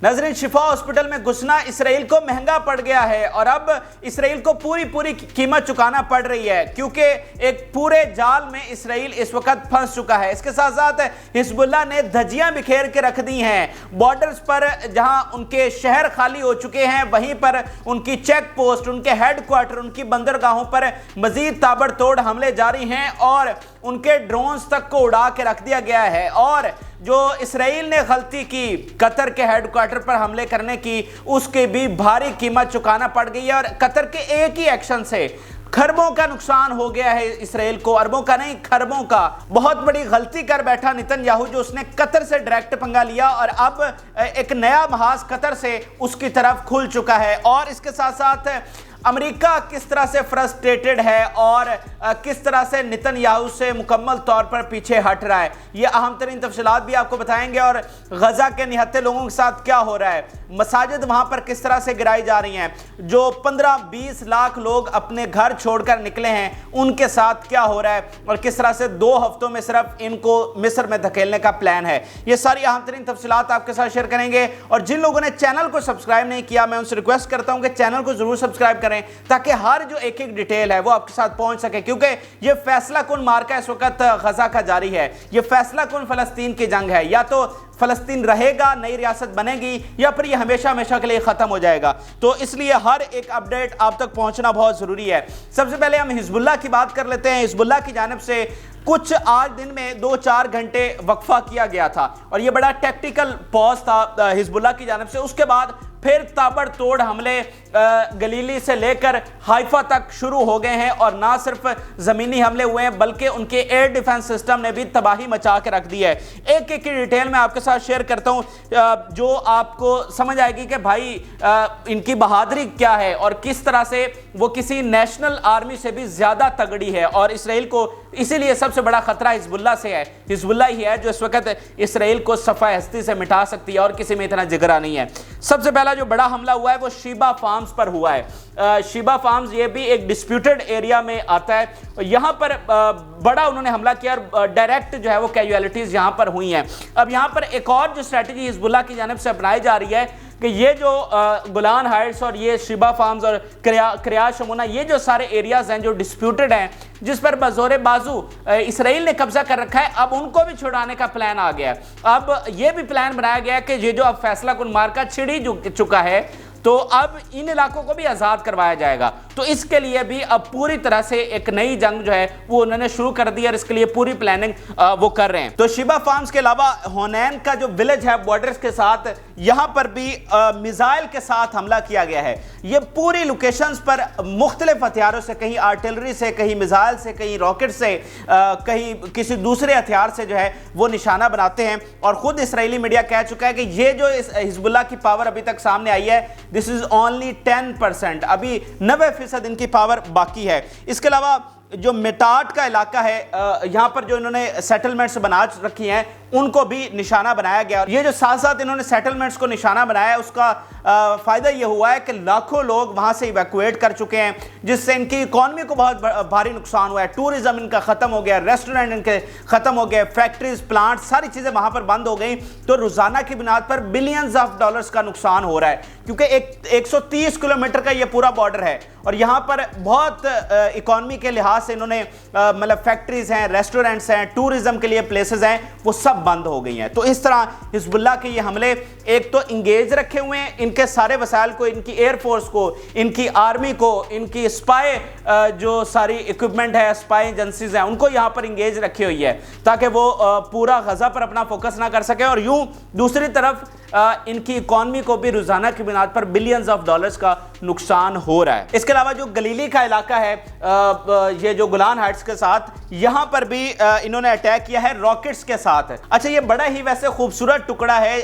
नाज़रीन, शिफा हॉस्पिटल में घुसना इसराइल को महंगा पड़ गया है और अब इसराइल को पूरी कीमत चुकाना पड़ रही है, क्योंकि एक पूरे जाल में इसराइल इस वक्त फंस चुका है। इसके साथ साथ हिजबुल्लाह ने धज्जियां बिखेर के रख दी हैं बॉर्डर्स पर, जहां उनके शहर खाली हो चुके हैं वहीं पर उनकी चेक पोस्ट, उनके हेडक्वार्टर, उनकी बंदरगाहों पर मजीद ताबड़तोड़ हमले जारी हैं और उनके ड्रोन्स तक को उड़ा के रख दिया गया है। और जो इसराइल ने गलती की कतर के हेडक्वार्टर पर हमले करने की, उसके भी भारी कीमत चुकाना पड़ गई है और कतर के एक ही एक्शन से खरबों का नुकसान हो गया है इसराइल को, अरबों का नहीं खरबों का। बहुत बड़ी गलती कर बैठा नेतन्याहू, जो उसने कतर से डायरेक्ट पंगा लिया और अब एक नया महाज कतर से उसकी तरफ खुल चुका है। और इसके साथ साथ अमेरिका किस तरह से फ्रस्ट्रेटेड है और किस तरह से नेतन्याहू से मुकम्मल तौर पर पीछे हट रहा है, ये अहम तरीन तफसीलात भी आपको बताएंगे। और गजा के निहत्ते लोगों के साथ क्या हो रहा है, मसाजिद वहां पर किस तरह से गिराई जा रही हैं, जो 15-20 लाख लोग अपने घर छोड़कर निकले हैं उनके साथ क्या हो रहा है और किस तरह से 2 हफ्तों में सिर्फ इनको मिस्र में धकेलने का प्लान है, ये सारी अहम तरीन तफसीलात आपके साथ शेयर करेंगे। और जिन लोगों ने चैनल को सब्सक्राइब नहीं किया, मैं उनसे रिक्वेस्ट करता हूं कि चैनल को जरूर सब्सक्राइब करें ताकि हर जो एक डिटेल है वो आपके साथ पहुंच सके, क्योंकि ये फैसला कुन मार्का इस वक्त गजा का जारी है, ये फैसला कुन फलस्तीन की जंग है। या तो फलस्तीन रहेगा, नई रियासत बनेगी, या फिर ये हमेशा हमेशा के लिए खत्म हो जाएगा। तो इसलिए हर एक अपडेट आप तक पहुंचना बहुत जरूरी है। सबसे पहले हम हिजबुल्लाह की बात कर लेते हैं। हिजबुल्लाह की जानिब से कुछ आज दिन में 2-4 घंटे वक्फा किया गया था और ये बड़ा टैक्टिकल पॉज था हिजबुल्लाह की जानिब से। उसके बाद फिर ताबड़तोड़ हमले गलीली से लेकर हाइफा तक शुरू हो गए हैं और ना सिर्फ ज़मीनी हमले हुए हैं बल्कि उनके एयर डिफेंस सिस्टम ने भी तबाही मचा के रख दी है। एक एक की डिटेल में आपके साथ शेयर करता हूं, जो आपको समझ आएगी कि भाई इनकी बहादुरी क्या है और किस तरह से वो किसी नेशनल आर्मी से भी ज़्यादा तगड़ी है। और इसराइल को इसीलिए सबसे बड़ा खतरा हिजबुल्लाह से है। हिजबुल्लाह ही है जो इस वक्त इसराइल को सफ़ा हस्ती से मिटा सकती है और किसी में इतना जिगरा नहीं है। सबसे पहला जो बड़ा हमला हुआ है वो शिबा फार्म्स पर हुआ है। शिबा फार्म्स ये भी एक डिस्प्यूटेड एरिया में आता है। यहाँ पर बड़ा उन्होंने हमला किया और डायरेक्ट जो है वो कैजुअलिटीज़ यहाँ पर हुई हैं। अब यहाँ पर एक और जो स्ट्रैटेजी हिजबुल्लाह की जानिब से अपनाई जा रही है कि ये जो गोलान हाइट्स और ये शिबा फार्म्स और क्रियाज शमूना, ये जो सारे एरियाज हैं जो डिस्प्यूटेड हैं, जिस पर बज़ोरे बाजू इसराइल ने कब्जा कर रखा है, अब उनको भी छुड़ाने का प्लान आ गया। अब ये भी प्लान बनाया गया कि ये जो अब फैसला कुन मार्का छिड़ ही चुका है, तो अब इन इलाकों को भी आज़ाद करवाया जाएगा। तो इसके लिए भी अब पूरी तरह से एक नई जंग जो है वो उन्होंने शुरू कर दी और इसके लिए पूरी प्लानिंग वो कर रहे हैं। तो शिबा फार्म्स के अलावा होनैन का जो विलेज है बॉर्डर्स के साथ, यहाँ पर भी मिसाइल के साथ हमला किया गया है। ये पूरी लोकेशंस पर मुख्तलिफ हथियारों से, कहीं आर्टिलरी से, कहीं मिसाइल से, कहीं रॉकेट से, कहीं किसी दूसरे हथियार से जो है वो निशाना बनाते हैं। और खुद इसराइली मीडिया कह चुका है कि ये जो हिजबुल्लाह की पावर अभी तक सामने आई है, दिस इज ओनली 10%, अभी 90% इनकी पावर बाकी है। इसके अलावा जो मेटाट का इलाका है, यहाँ पर जो इन्होंने सेटलमेंट्स बना रखी हैं उनको भी निशाना बनाया गया। ये जो साथ साथ इन्होंने सेटलमेंट्स को निशाना बनाया, उसका फ़ायदा ये हुआ है कि लाखों लोग वहाँ से इवैक्यूएट कर चुके हैं, जिससे इनकी इकॉनमी को बहुत भारी नुकसान हुआ है। टूरिज़्म इनका ख़त्म हो गया, रेस्टोरेंट इनके ख़त्म हो गए, फैक्ट्रीज, प्लांट, सारी चीज़ें वहाँ पर बंद हो गई। तो रोज़ाना की बुनियाद पर बिलियंस ऑफ डॉलर्स का नुकसान हो रहा है, क्योंकि 130 किलोमीटर का ये पूरा बॉर्डर है और यहाँ पर बहुत इकॉनमी के लिहाज से इन्होंने मतलब फैक्ट्रीज हैं, रेस्टोरेंट्स हैं, टूरिज्म के लिए प्लेसेस हैं, वो सब बंद हो गई हैं। तो इस तरह हिजबुल्लाह के ये हमले एक तो इंगेज रखे हुए हैं, इनके सारे वसाइल को, इनकी एयरफोर्स को, इनकी आर्मी को, इनकी स्पाई जो सारी इक्विपमेंट है, स्पाई एजेंसीज हैं, उनको यहाँ पर इंगेज रखी हुई है ताकि वो पूरा गजा पर अपना फोकस ना कर सके। और यूं दूसरी तरफ इनकी इकॉनमी को भी रोजाना की बुनियाद पर बिलियंस ऑफ डॉलर्स का नुकसान हो रहा है। इसके अलावा जो गलीली का इलाका है, ये जो गोलान हाइट्स के साथ, यहाँ पर भी इन्होंने अटैक किया है रॉकेट्स के साथ। अच्छा, ये बड़ा ही वैसे खूबसूरत टुकड़ा है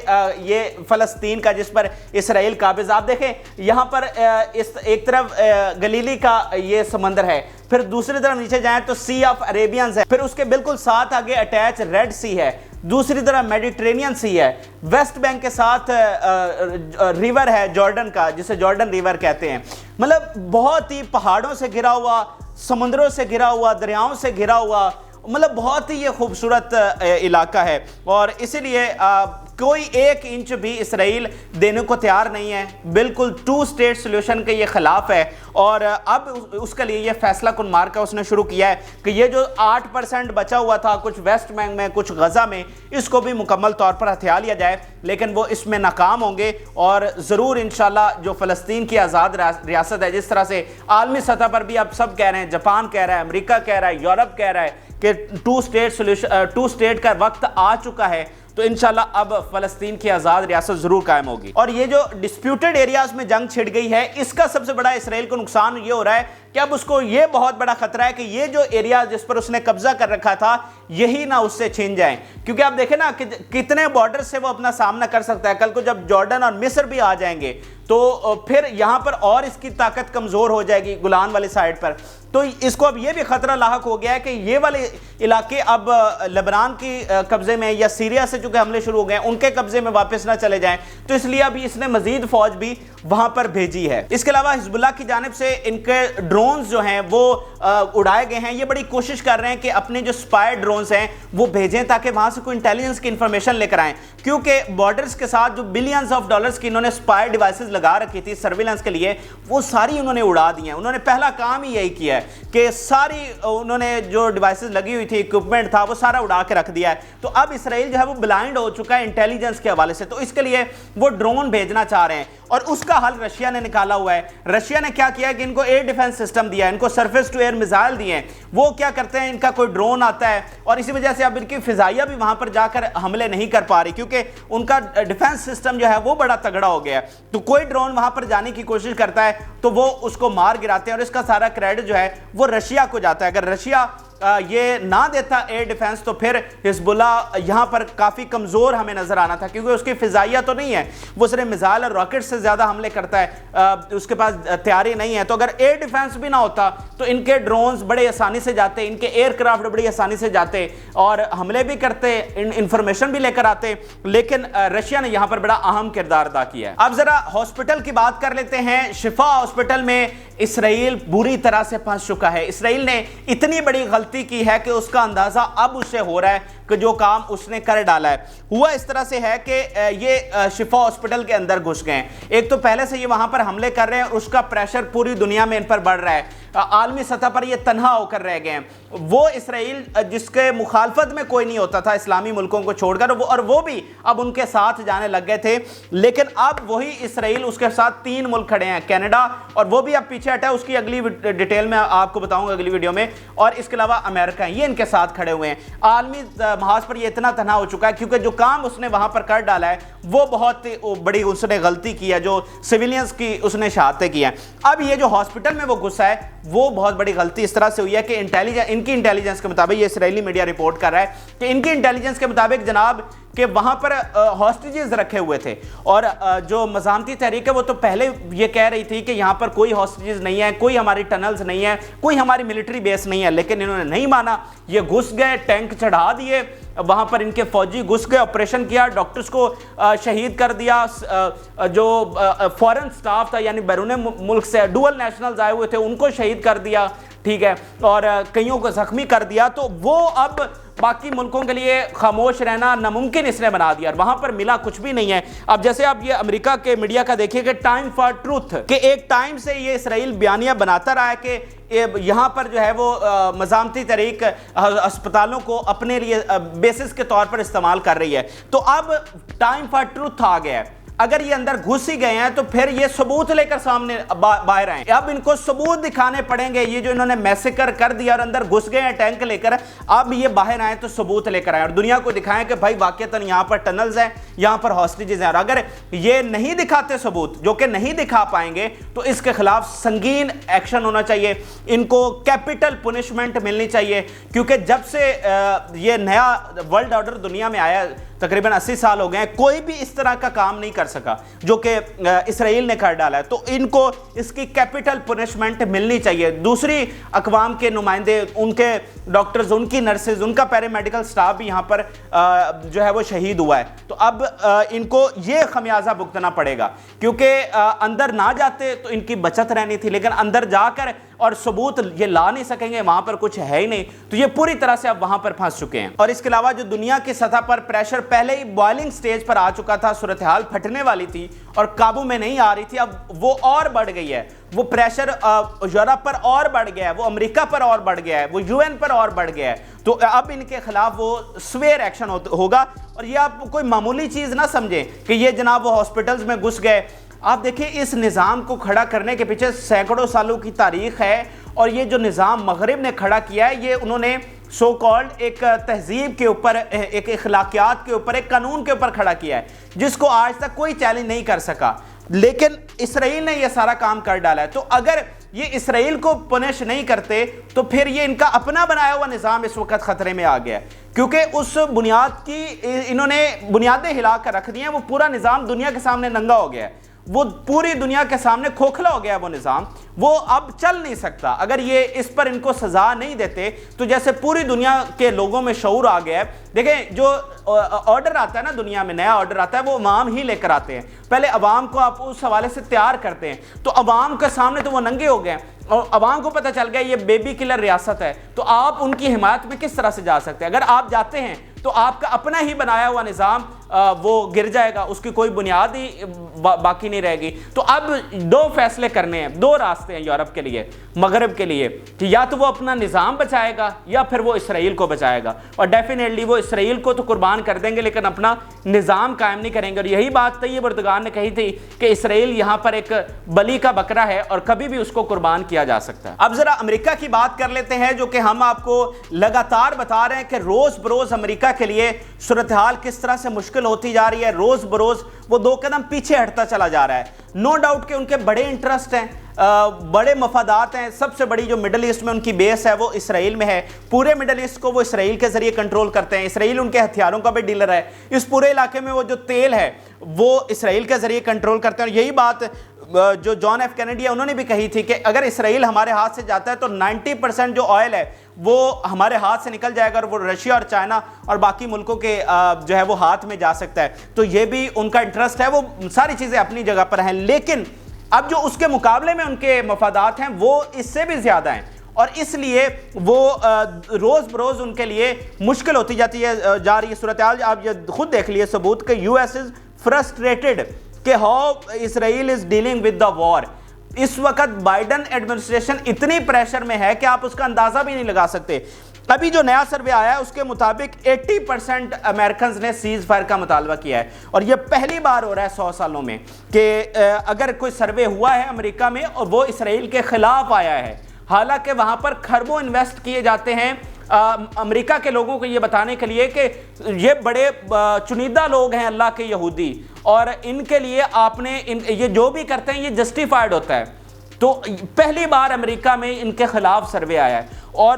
ये फलस्तीन का, जिस पर इसराइल काबिज। आप देखें यहाँ पर इस एक तरफ गलीली का ये समंदर है, फिर दूसरी तरफ नीचे जाएं तो सी ऑफ अरेबियंस है, फिर उसके बिल्कुल साथ आगे अटैच रेड सी है, दूसरी तरफ मेडिटेरेनियन सी है, वेस्ट बैंक के साथ रिवर है जॉर्डन का, जिसे जॉर्डन रिवर कहते हैं। मतलब बहुत ही पहाड़ों से घिरा हुआ, समुद्रों से घिरा हुआ, दरियाओं से घिरा हुआ, मतलब बहुत ही ये खूबसूरत इलाका है। और इसीलिए कोई 1 इंच भी इसराइल देने को तैयार नहीं है, बिल्कुल 2 स्टेट सोल्यूशन के ये खिलाफ है। और अब उसके लिए ये फैसला कुन मार्का उसने शुरू किया है कि ये जो 8% बचा हुआ था कुछ वेस्ट बैंक में कुछ गजा में, इसको भी मुकम्मल तौर पर हथिया लिया जाए। लेकिन वो इसमें नाकाम होंगे और ज़रूर इंशाल्लाह जो फ़लस्तीन की आज़ाद रियासत है, जिस तरह से आलमी सतह पर भी अब सब कह रहे हैं, जापान कह रहा है, अमेरिका कह रहा है, यूरोप कह रहा है कि 2 स्टेट का वक्त आ चुका है, तो इंशाल्लाह अब फ़लस्तीन की आज़ाद रियासत ज़रूर कायम होगी। और ये जो डिस्प्यूटेड एरियाज में जंग छिड़ गई है, इसका सबसे बड़ा इसराइल को नुकसान ये हो रहा है कि अब उसको ये बहुत बड़ा खतरा है कि ये जो एरिया जिस पर उसने कब्जा कर रखा था यही ना उससे छीन जाएं। क्योंकि आप देखें ना कि कितने बॉर्डर से वो अपना सामना कर सकता है। कल को जब जॉर्डन और मिस्र भी आ जाएंगे तो फिर यहां पर और इसकी ताकत कमजोर हो जाएगी गुलान वाली साइड पर। तो इसको अब ये भी खतरा लाहक हो गया है कि ये वाले इलाके अब लेबनान की कब्जे में या सीरिया से चूंकि हमले शुरू हो गए उनके कब्जे में वापस ना चले जाएं, तो इसलिए अभी इसने मजीद फौज भी वहां पर भेजी है। इसके अलावा हिजबुल्लाह की जानिब से इनके ड्रोन्स जो हैं वो उड़ाए गए हैं। ये बड़ी कोशिश कर रहे हैं कि अपने जो स्पाई ड्रोन्स हैं वो भेजें ताकि वहां से कोई इंटेलिजेंस की इंफॉर्मेशन लेकर आएं, क्योंकि बॉर्डर्स के साथ जो बिलियंस ऑफ डॉलर्स की इन्होंने स्पाई डिवाइसेस लगा रखी थी सर्विलेंस के लिए, वो सारी उन्होंने उड़ा दी हैं। उन्होंने पहला काम ही यही किया है कि सारी उन्होंने जो डिवाइसेस लगी हुई थी, इक्विपमेंट था, वो सारा उड़ा के रख दिया है। तो अब इसराइल जो है वो ब्लाइंड हो चुका है इंटेलिजेंस के हवाले से, तो इसके लिए वो ड्रोन भेजना चाह रहे हैं और उसका हल रशिया ने निकाला हुआ है। रशिया ने क्या किया कि इनको एयर डिफेंस सिस्टम दिया है, इनको सरफेस टू एयर मिसाइल दिए हैं। वो क्या करते हैं, इनका कोई ड्रोन आता है और इसी वजह से अब इनकी फिजाइया भी वहां पर जाकर हमले नहीं कर पा रही, क्योंकि उनका डिफेंस सिस्टम जो है वो बड़ा तगड़ा हो गया है। तो कोई ड्रोन वहां पर जाने की कोशिश करता है तो वो उसको मार गिराते हैं और इसका सारा क्रेडिट जो है वो रशिया को जाता है। अगर रशिया ये ना देता एयर डिफेंस तो फिर हिजबुल्लाह यहां पर काफी कमजोर हमें नजर आना था, क्योंकि उसकी फिजाइया तो नहीं है, वो सिर्फ मिसाइल और रॉकेट से ज्यादा हमले करता है, उसके पास तैयारी नहीं है। तो अगर एयर डिफेंस भी ना होता तो इनके ड्रोन्स बड़े आसानी से जाते, इनके एयरक्राफ्ट बड़ी आसानी से जाते और हमले भी करते, इंफॉर्मेशन भी लेकर आते। लेकिन रशिया ने यहां पर बड़ा अहम किरदार अदा किया है। अब जरा हॉस्पिटल की बात कर लेते हैं। शिफा हॉस्पिटल में इसराइल बुरी तरह से फंस चुका है। इसराइल ने इतनी बड़ी गलती की है कि उसका अंदाजा अब उससे हो रहा है कि जो काम उसने कर डाला है। हुआ इस तरह से है कि ये शिफा हॉस्पिटल के अंदर घुस गए। एक तो पहले से ये वहां पर हमले कर रहे हैं और उसका प्रेशर पूरी दुनिया में इन पर बढ़ रहा है, आलमी सतह पर ये तन्हा होकर रह गए हैं। वो इसराइल जिसके मुखालफत में कोई नहीं होता था इस्लामी मुल्कों को छोड़कर, और वो भी अब उनके साथ जाने लग गए थे। लेकिन अब वही इसराइल, उसके साथ 3 मुल्क खड़े हैं, कनाडा, और वो भी अब पीछे हटा है, उसकी अगली डिटेल में आपको बताऊंगा अगली वीडियो में। और इसके अलावा अमेरिका, ये इनके साथ खड़े हुए हैं। आलमी महाज पर ये इतना तन्हा हो चुका है क्योंकि जो काम उसने वहां पर कर डाला है वो बहुत बड़ी उसने गलती की है, जो सिविलियंस की उसने शहादतें की हैं। अब ये जो हॉस्पिटल में वो घुसा है वो बहुत बड़ी गलती इस तरह से हुई है कि इनकी इंटेलिजेंस के मुताबिक, ये इसराइली मीडिया रिपोर्ट कर रहा है कि इनकी इंटेलिजेंस के मुताबिक जनाब कि वहां पर हॉस्टेजेस रखे हुए थे, और जो मज़ामती तहरीक है वो तो पहले ये कह रही थी कि यहां पर कोई हॉस्टेजेस नहीं है, कोई हमारी टनल्स नहीं है, कोई हमारी मिलिट्री बेस नहीं है। लेकिन इन्होंने नहीं माना, ये घुस गए, टैंक चढ़ा दिए, वहां पर इनके फौजी घुस गए, ऑपरेशन किया, डॉक्टर्स को शहीद कर दिया, जो फॉरेन स्टाफ था यानी बैरून मुल्क से डुअल नेशनल्स आए हुए थे उनको शहीद कर दिया, ठीक है, और कईयों को जख्मी कर दिया। तो वो अब बाकी मुल्कों के लिए खामोश रहना नामुमकिन इसने बना दिया, और वहां पर मिला कुछ भी नहीं है। अब जैसे आप ये अमेरिका के मीडिया का देखिए कि टाइम फॉर ट्रूथ के एक टाइम से ये इसराइल बयानिया बनाता रहा है कि यहां पर जो है वो मज़ामती तहरीक अस्पतालों को अपने लिए बेसिस के तौर पर इस्तेमाल कर रही है। तो अब टाइम फॉर ट्रूथ आ गया है। अगर ये अंदर घुस ही गए हैं तो फिर ये सबूत लेकर सामने बाहर आए। अब इनको सबूत दिखाने पड़ेंगे। ये जो इन्होंने मैसेकर कर दिया और अंदर घुस गए हैं टैंक लेकर, अब ये बाहर आए तो सबूत लेकर आए और दुनिया को दिखाएं कि भाई वाकईतन यहाँ पर टनल्स हैं, यहाँ पर हॉस्टेजेस हैं। और अगर ये नहीं दिखाते सबूत, जो कि नहीं दिखा पाएंगे, तो इसके खिलाफ संगीन एक्शन होना चाहिए, इनको कैपिटल पुनिशमेंट मिलनी चाहिए। क्योंकि जब से ये नया वर्ल्ड ऑर्डर दुनिया में आया, तकरीबन 80 साल हो गए, कोई भी इस तरह का काम नहीं कर सका जो कि इसराइल ने कर डाला है। तो इनको इसकी कैपिटल पनिशमेंट मिलनी चाहिए। दूसरी अकवाम के नुमाइंदे, उनके डॉक्टर्स, उनकी नर्सेज, उनका पैरामेडिकल स्टाफ भी यहाँ पर जो है वो शहीद हुआ है। तो अब इनको ये खमियाजा भुगतना पड़ेगा, क्योंकि अंदर ना जाते तो इनकी बचत रहनी थी, लेकिन अंदर जाकर اور ثبوت یہ لا نہیں سکیں گے, وہاں پر کچھ ہے ہی نہیں, تو یہ پوری طرح سے اب وہاں پر پھنس چکے ہیں. اور اس کے علاوہ جو دنیا کی سطح پر پریشر پہلے ہی بوائلنگ سٹیج پر آ چکا تھا, صورتحال پھٹنے والی تھی اور قابو میں نہیں آ رہی تھی, اب وہ اور بڑھ گئی ہے. وہ پریشر یورپ پر اور بڑھ گیا ہے, وہ امریکہ پر اور بڑھ گیا ہے, وہ یو این پر اور بڑھ گیا ہے. تو اب ان کے خلاف وہ سویئر ایکشن ہوگا. اور یہ آپ کوئی معمولی چیز نہ سمجھیں کہ یہ جناب وہ ہاسپٹلز میں گھس گئے. آپ دیکھیں اس نظام کو کھڑا کرنے کے پیچھے سینکڑوں سالوں کی تاریخ ہے, اور یہ جو نظام مغرب نے کھڑا کیا ہے, یہ انہوں نے سو کالڈ ایک تہذیب کے اوپر, ایک اخلاقیات کے اوپر, ایک قانون کے اوپر کھڑا کیا ہے, جس کو آج تک کوئی چیلنج نہیں کر سکا. لیکن اسرائیل نے یہ سارا کام کر ڈالا ہے. تو اگر یہ اسرائیل کو پنش نہیں کرتے تو پھر یہ ان کا اپنا بنایا ہوا نظام اس وقت خطرے میں آ گیا ہے, کیونکہ اس بنیاد کی انہوں نے بنیادیں ہلا کر رکھ دی ہیں. وہ پورا نظام دنیا کے سامنے ننگا ہو گیا ہے, وہ پوری دنیا کے سامنے کھوکھلا ہو گیا ہے. وہ نظام وہ اب چل نہیں سکتا. اگر یہ اس پر ان کو سزا نہیں دیتے تو جیسے پوری دنیا کے لوگوں میں شعور آ گیا ہے. دیکھیں جو آرڈر آتا ہے نا دنیا میں, نیا آرڈر آتا ہے, وہ عوام ہی لے کر آتے ہیں. پہلے عوام کو آپ اس حوالے سے تیار کرتے ہیں, تو عوام کے سامنے تو وہ ننگے ہو گئے ہیں, اور عوام کو پتہ چل گیا یہ بیبی کلر ریاست ہے. تو آپ ان کی حمایت میں کس طرح سے جا سکتے ہیں؟ اگر آپ جاتے ہیں تو آپ کا اپنا ہی بنایا ہوا نظام وہ گر جائے گا, اس کی کوئی بنیاد ہی باقی نہیں رہے گی. تو اب دو فیصلے کرنے ہیں, دو راستے ہیں یورپ کے لیے, مغرب کے لیے, کہ یا تو وہ اپنا نظام بچائے گا یا پھر وہ اسرائیل کو بچائے گا. اور ڈیفینیٹلی وہ اسرائیل کو تو قربان کر دیں گے لیکن اپنا نظام قائم نہیں کریں گے. اور یہی بات طیب اردگان نے کہی تھی کہ اسرائیل یہاں پر ایک بلی کا بکرا ہے اور کبھی بھی اس کو قربان کیا جا سکتا ہے. اب ذرا امریکہ کی بات کر لیتے ہیں, جو کہ ہم آپ کو لگاتار بتا رہے ہیں کہ روز بروز امریکہ کے لیے صورتحال کس طرح سے مشکل ہوتی جا رہی ہے. روز بروز وہ دو قدم پیچھے ہٹتا چلا جا رہا ہے. نو ڈاؤٹ کہ ان کے بڑے انٹرسٹ ہیں, بڑے مفادات ہیں. سب سے بڑی جو مڈل ایسٹ میں ان کی بیس ہے وہ اسرائیل میں ہے. پورے مڈل ایسٹ کو وہ اسرائیل کے ذریعے کنٹرول کرتے ہیں. اسرائیل ان کے ہتھیاروں کا بھی ڈیلر ہے. اس پورے علاقے میں وہ جو تیل ہے وہ اسرائیل کے ذریعے کنٹرول کرتے ہیں. اور یہی بات جو جان ایف کینیڈی ہے انہوں نے بھی کہی تھی کہ اگر اسرائیل ہمارے ہاتھ سے جاتا ہے تو 90% جو آئل ہے وہ ہمارے ہاتھ سے نکل جائے گا, اور وہ رشیا اور چائنا اور باقی ملکوں کے جو ہے وہ ہاتھ میں جا سکتا ہے. تو یہ بھی ان کا انٹرسٹ ہے. وہ ساری چیزیں اپنی جگہ پر ہیں, لیکن اب جو اس کے مقابلے میں ان کے مفادات ہیں وہ اس سے بھی زیادہ ہیں, اور اس لیے وہ روز بروز ان کے لیے مشکل ہوتی جا رہی ہے صورتحال. آپ یہ خود دیکھ لیے ثبوت کہ یو ایس از فرسٹریٹڈ کہ how Israel is dealing with the war. اس وقت بائیڈن ایڈمنسٹریشن اتنی پریشر میں ہے کہ آپ اس کا اندازہ بھی نہیں لگا سکتے. ابھی جو نیا سروے آیا ہے اس کے مطابق 80% امریکنز نے سیز فائر کا مطالبہ کیا ہے, اور یہ پہلی بار ہو رہا ہے 100 سالوں میں کہ اگر کوئی سروے ہوا ہے امریکہ میں اور وہ اسرائیل کے خلاف آیا ہے. حالانکہ وہاں پر خربوں انویسٹ کیے جاتے ہیں امریکہ کے لوگوں کو یہ بتانے کے لیے کہ یہ بڑے چنیدہ لوگ ہیں اللہ کے یہودی, اور ان کے لیے آپ نے یہ جو بھی کرتے ہیں یہ جسٹیفائڈ ہوتا ہے. تو پہلی بار امریکہ میں ان کے خلاف سروے آیا ہے, اور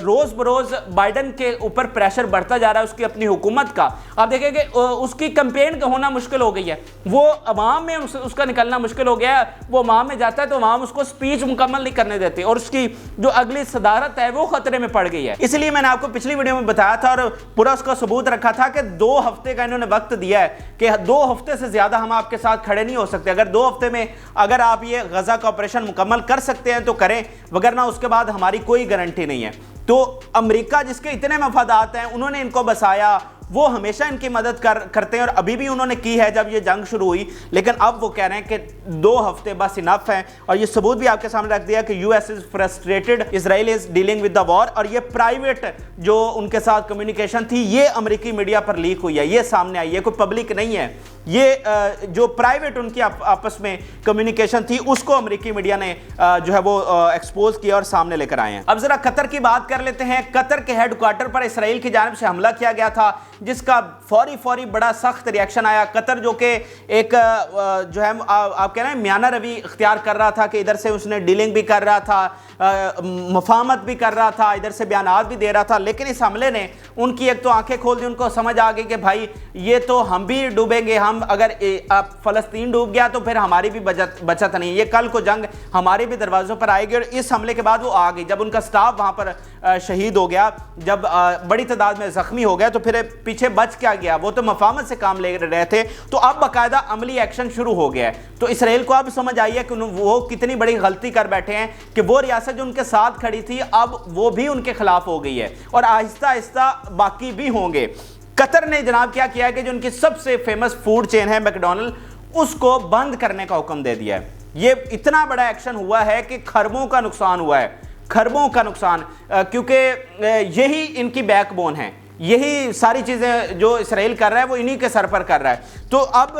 روز بروز بائیڈن کے اوپر پریشر بڑھتا جا رہا ہے اس کی اپنی حکومت کا. آپ دیکھیں کہ اس کی کمپین کا ہونا مشکل ہو گئی ہے, وہ عوام میں اس کا نکلنا مشکل ہو گیا ہے. وہ عوام میں جاتا ہے تو عوام اس کو سپیچ مکمل نہیں کرنے دیتے, اور اس کی جو اگلی صدارت ہے وہ خطرے میں پڑ گئی ہے. اس لیے میں نے آپ کو پچھلی ویڈیو میں بتایا تھا اور پورا اس کا ثبوت رکھا تھا کہ 2 ہفتے کا انہوں نے وقت دیا ہے کہ 2 ہفتے سے زیادہ ہم آپ کے ساتھ کھڑے نہیں ہو سکتے. اگر 2 ہفتے میں اگر آپ یہ غزہ کا آپریشن مکمل کر سکتے ہیں تو کریں, وگرنہ اس کے بعد ہماری کوئی گارنٹی نہیں ہے. تو امریکہ جس کے اتنے مفادات ہیں انہوں نے ان کو بسایا, وہ ہمیشہ ان کی مدد کرتے ہیں, اور ابھی بھی انہوں نے کی ہے جب یہ جنگ شروع ہوئی. لیکن اب وہ کہہ رہے ہیں کہ 2 ہفتے بس انف ہیں, اور یہ ثبوت بھی آپ کے سامنے رکھ دیا کہ U S is frustrated, Israel is dealing with the war. اور یہ پرائیویٹ جو ان کے ساتھ کمیونیکیشن تھی یہ امریکی میڈیا پر لیک ہوئی ہے, یہ سامنے آئی ہے, کوئی پبلک نہیں ہے. یہ جو پرائیویٹ ان کی آپس میں کمیونیکیشن تھی اس کو امریکی میڈیا نے جو ہے وہ ایکسپوز کیا اور سامنے لے کر آئے ہیں. اب ذرا قطر کی بات کر لیتے ہیں. قطر کے ہیڈ کوارٹر پر اسرائیل کی جانب سے حملہ کیا گیا تھا جس کا فوری بڑا سخت ریاکشن آیا. قطر جو کہ ایک جو ہے آپ کہہ رہے ہیں میانہ روی اختیار کر رہا تھا کہ ادھر سے اس نے ڈیلنگ بھی کر رہا تھا, مفاہمت بھی کر رہا تھا, ادھر سے بیانات بھی دے رہا تھا, لیکن اس حملے نے ان کی ایک تو آنکھیں کھول دی. ان کو سمجھ آ گئی کہ بھائی یہ تو ہم بھی ڈوبیں گے, ہم اگر فلسطین ڈوب گیا تو پھر ہماری بھی بچت نہیں, یہ کل کو جنگ ہمارے بھی دروازوں پر آئے گی. اور اس حملے کے بعد وہ آ گئی. جب ان کا سٹاف وہاں پر شہید ہو گیا, جب بڑی تعداد میں زخمی ہو گیا, تو پھر پیچھے بچ کیا گیا, وہ تو مفاہمت سے کام لے رہے تھے, تو اب باقاعدہ عملی ایکشن شروع ہو گیا ہے. تو اسرائیل کو اب سمجھ آئی ہے کہ وہ کتنی بڑی غلطی کر بیٹھے ہیں کہ وہ ریاست جو ان کے ساتھ کھڑی تھی اب وہ بھی ان کے خلاف ہو گئی ہے, اور آہستہ آہستہ باقی بھی ہوں گے. قطر نے جناب کیا کیا ہے کہ جو ان کی سب سے فیمس فوڈ چین ہے میکڈونلڈ, اس کو بند کرنے کا حکم دے دیا ہے. یہ اتنا بڑا ایکشن ہوا ہے کہ خربوں کا نقصان ہوا ہے, خربوں کا نقصان, کیونکہ یہی ان کی بیک بون ہے, یہی ساری چیزیں جو اسرائیل کر رہا ہے وہ انہی کے سر پر کر رہا ہے. تو اب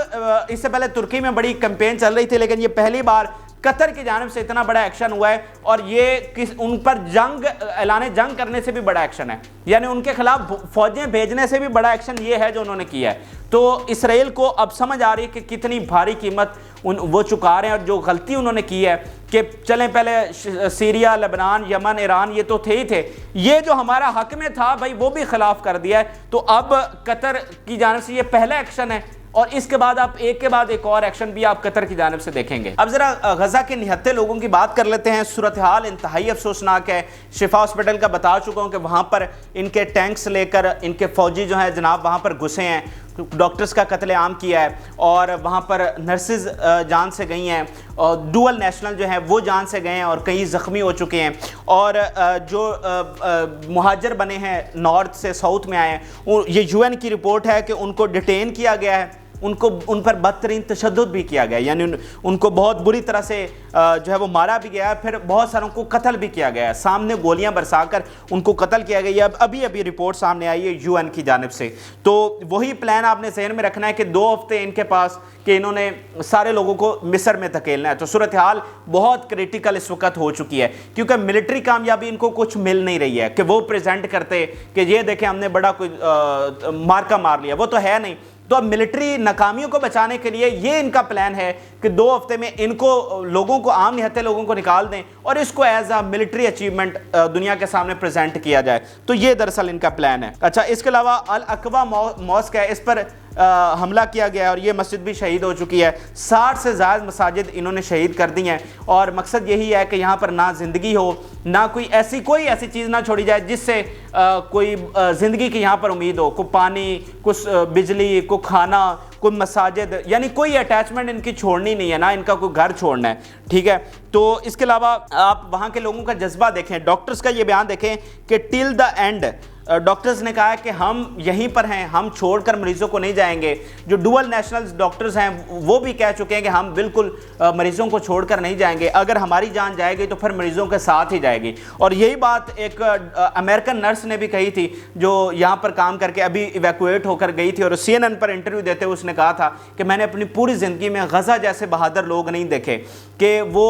اس سے پہلے ترکی میں بڑی کمپین چل رہی تھی, لیکن یہ پہلی بار قطر کی جانب سے اتنا بڑا ایکشن ہوا ہے, اور یہ ان پر اعلان جنگ کرنے سے بھی بڑا ایکشن ہے, یعنی ان کے خلاف فوجیں بھیجنے سے بھی بڑا ایکشن یہ ہے جو انہوں نے کیا ہے. تو اسرائیل کو اب سمجھ آ رہی ہے کہ کتنی بھاری قیمت وہ چکا رہے ہیں, اور جو غلطی انہوں نے کی ہے کہ چلیں پہلے سیریا, لبنان, یمن, ایران یہ تو تھے ہی تھے, یہ جو ہمارا حق میں تھا بھائی وہ بھی خلاف کر دیا ہے. تو اب قطر کی جانب سے یہ پہلا ایکشن ہے, اور اس کے بعد آپ ایک کے بعد ایک اور ایکشن بھی آپ قطر کی جانب سے دیکھیں گے. اب ذرا غزہ کے نہتے لوگوں کی بات کر لیتے ہیں. صورتحال انتہائی افسوسناک ہے. شفا ہاسپٹل کا بتا چکا ہوں کہ وہاں پر ان کے ٹینکس لے کر ان کے فوجی جو ہیں جناب وہاں پر گھسے ہیں, ڈاکٹرز کا قتل عام کیا ہے, اور وہاں پر نرسز جان سے گئی ہیں, اور ڈوئل نیشنل جو ہیں وہ جان سے گئے ہیں, اور کئی زخمی ہو چکے ہیں, اور جو مہاجر بنے ہیں نارتھ سے ساؤتھ میں آئے ہیں, یہ یو این کی رپورٹ ہے کہ ان کو ڈیٹین کیا گیا ہے, ان پر بدترین تشدد بھی کیا گیا, یعنی ان کو بہت بری طرح سے جو ہے وہ مارا بھی گیا ہے, پھر بہت ساروں کو قتل بھی کیا گیا ہے, سامنے گولیاں برسا کر ان کو قتل کیا گیا ہے. ابھی رپورٹ سامنے آئی ہے یو این کی جانب سے. تو وہی پلان آپ نے ذہن میں رکھنا ہے کہ 2 ہفتے ان کے پاس کہ انہوں نے سارے لوگوں کو مصر میں دھکیلنا ہے. تو صورتحال بہت کریٹیکل اس وقت ہو چکی ہے, کیونکہ ملٹری کامیابی ان کو کچھ مل نہیں رہی ہے کہ وہ پریزنٹ کرتے کہ یہ دیکھیں ہم نے بڑا کوئی مارکا مار لیا, وہ تو ہے نہیں. تو اب ملٹری ناکامیوں کو بچانے کے لیے یہ ان کا پلان ہے کہ 2 ہفتے میں ان کو لوگوں کو, عام نہتے لوگوں کو نکال دیں, اور اس کو ایز اے ملٹری اچیومنٹ دنیا کے سامنے پریزنٹ کیا جائے. تو یہ دراصل ان کا پلان ہے. اچھا, اس کے علاوہ الاقوہ ماسک ہے, اس پر حملہ کیا گیا ہے, اور یہ مسجد بھی شہید ہو چکی ہے. 60 سے زائد مساجد انہوں نے شہید کر دی ہیں, اور مقصد یہی ہے کہ یہاں پر نہ زندگی ہو, نہ کوئی ایسی چیز نہ چھوڑی جائے جس سے کوئی زندگی کی یہاں پر امید ہو, کوئی پانی, کچھ بجلی, کوئی کھانا, کوئی مساجد, یعنی کوئی اٹیچمنٹ ان کی چھوڑنی نہیں ہے, نہ ان کا کوئی گھر چھوڑنا ہے. ٹھیک ہے. تو اس کے علاوہ آپ وہاں کے لوگوں کا جذبہ دیکھیں, ڈاکٹرز کا یہ بیان دیکھیں کہ ٹل دا اینڈ ڈاکٹرز نے کہا ہے کہ ہم یہیں پر ہیں, ہم چھوڑ کر مریضوں کو نہیں جائیں گے. جو ڈوئل نیشنلز ڈاکٹرز ہیں وہ بھی کہہ چکے ہیں کہ ہم بالکل مریضوں کو چھوڑ کر نہیں جائیں گے, اگر ہماری جان جائے گی تو پھر مریضوں کے ساتھ ہی جائے گی. اور یہی بات ایک امریکن نرس نے بھی کہی تھی جو یہاں پر کام کر کے ابھی ایویکویٹ ہو کر گئی تھی, اور CNN پر انٹرویو دیتے ہوئے اس نے کہا تھا کہ میں نے اپنی پوری زندگی میں غزہ جیسے بہادر لوگ نہیں دیکھے, کہ وہ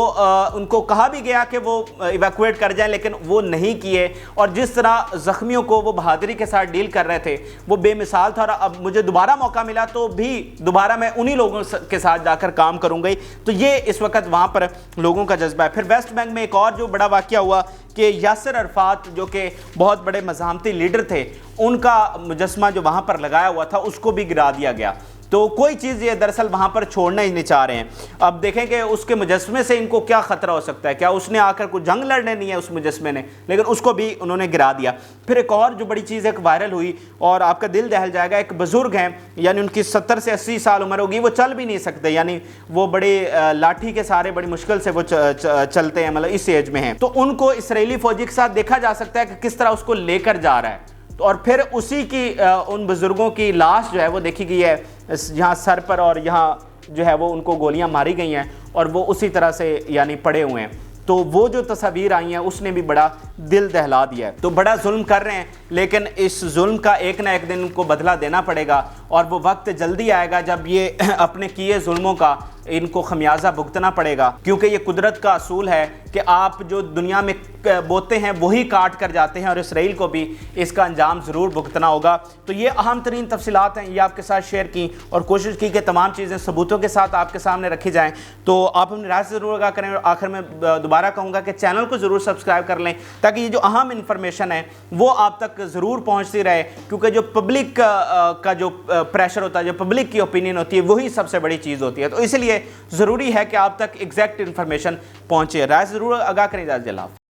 ان کو کہا بھی گیا کہ وہ ایویکویٹ کر جائیں لیکن وہ نہیں کیے, اور جس طرح زخمیوں کو وہ بہادری کے ساتھ ڈیل کر رہے تھے وہ بے مثال تھا. اور اب مجھے دوبارہ موقع ملا تو بھی دوبارہ میں انہی لوگوں کے ساتھ جا کر کام کروں گی. تو یہ اس وقت وہاں پر لوگوں کا جذبہ ہے. پھر ویسٹ بینک میں ایک اور جو بڑا واقعہ ہوا کہ یاسر عرفات جو کہ بہت بڑے مزاحمتی لیڈر تھے, ان کا مجسمہ جو وہاں پر لگایا ہوا تھا اس کو بھی گرا دیا گیا. تو کوئی چیز یہ دراصل وہاں پر چھوڑنا ہی نہیں چاہ رہے ہیں. اب دیکھیں کہ اس کے مجسمے سے ان کو کیا خطرہ ہو سکتا ہے, کیا اس نے آ کر کوئی جنگ لڑنے نہیں ہے اس مجسمے نے, لیکن اس کو بھی انہوں نے گرا دیا. پھر ایک اور جو بڑی چیز ایک وائرل ہوئی اور آپ کا دل دہل جائے گا, ایک بزرگ ہیں, یعنی ان کی 70 سے 80 سال عمر ہوگی, وہ چل بھی نہیں سکتے, یعنی وہ بڑے لاٹھی کے سارے بڑی مشکل سے وہ چلتے ہیں, مطلب اس ایج میں ہیں. تو ان کو اسرائیلی فوجی کے ساتھ دیکھا جا سکتا ہے کہ کس طرح اس کو لے کر جا رہا ہے. اور پھر اسی کی ان بزرگوں کی لاش جو ہے وہ دیکھی گئی ہے, یہاں سر پر اور یہاں جو ہے وہ ان کو گولیاں ماری گئی ہیں, اور وہ اسی طرح سے یعنی پڑے ہوئے ہیں. تو وہ جو تصاویر آئی ہیں اس نے بھی بڑا دل دہلا دیا ہے. تو بڑا ظلم کر رہے ہیں, لیکن اس ظلم کا ایک نہ ایک دن ان کو بدلہ دینا پڑے گا, اور وہ وقت جلدی آئے گا جب یہ اپنے کیے ظلموں کا ان کو خمیازہ بھگتنا پڑے گا. کیونکہ یہ قدرت کا اصول ہے کہ آپ جو دنیا میں بوتے ہیں وہی کاٹ کر جاتے ہیں, اور اسرائیل کو بھی اس کا انجام ضرور بھگتنا ہوگا. تو یہ اہم ترین تفصیلات ہیں, یہ آپ کے ساتھ شیئر کی, اور کوشش کی کہ تمام چیزیں ثبوتوں کے ساتھ آپ کے سامنے رکھی جائیں. تو آپ اپنی رائے ضرور آگاہ کریں, اور آخر میں دوبارہ کہوں گا کہ چینل کو ضرور سبسکرائب کر لیں تاکہ یہ جو اہم انفارمیشن ہے وہ آپ تک ضرور پہنچتی رہے. کیونکہ جو پبلک کا جو پریشر ہوتا ہے, جو پبلک کی اوپینین ہوتی ہے, وہی سب سے بڑی چیز ہوتی ہے. تو اس لیے ضروری ہے کہ آپ تک ایگزیکٹ انفارمیشن پہنچے. رائے ضرور آگاہ کریں. اللہ حافظ.